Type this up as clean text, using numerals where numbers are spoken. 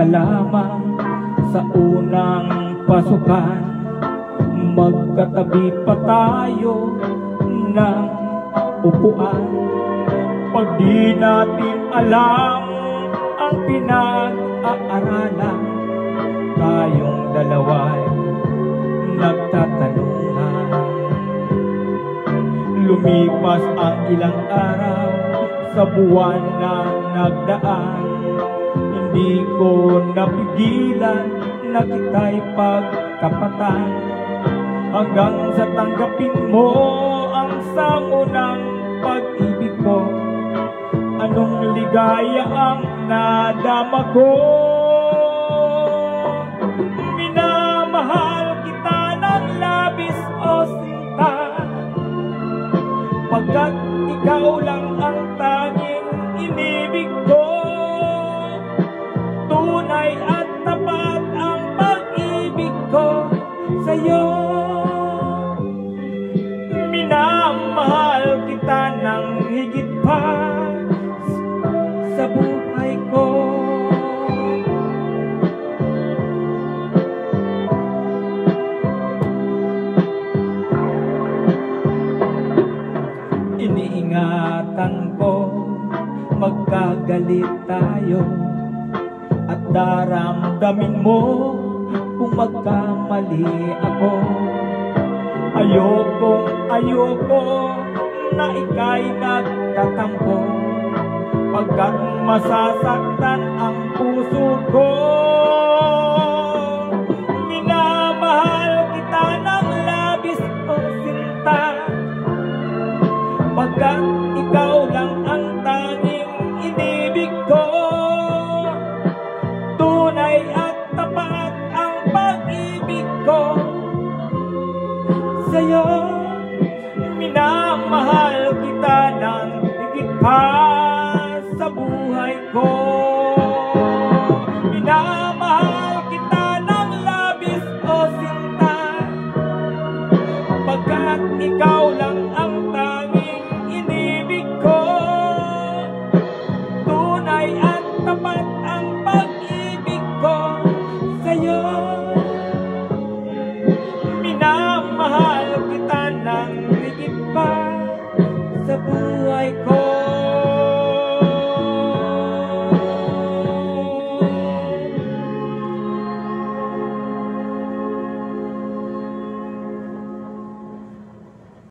lamang sa unang pasukan. Magkatabi pa tayo ng upuan. Pag di natin alam ang pinag-aaralan, tayong dalawa'y nagtatanungan. Lumipas ang ilang araw sa buwan na nagdaan, hindi ko napigilan na kita'y pagkapatan, hanggang sa tanggapin mo ang sangunang pag-ibig ko. Anong ligaya ang nadama ko. Minamahal kita ng labis, o sinta, pagkat ikaw lang ang tanging inibig ko. Tunay at tapat ang pag-ibig ko sa'yo. Minamahal kita ng higit pa sa buhay ko. Iniingatan ko magkagalit tayo, at daramdamin mo kung magkamali ako. Ayoko na ika'y nagtatampo, pagkat masasaktan ang puso ko. Minamahal kita ng labis, o sinta, pagkat ikaw lang ang tanging inibig ko. Tunay at tapat ang pag-ibig ko sa'yo. Minamahal kita ng higit pa sa buhay ko. Minamahal kita ng labis, o sinta, pagkat ikaw lang ang tanging inibig ko. Tunay at tapat ang pag-ibig ko sa'yo. Minamahal kita ng higit pa sa buhay ko.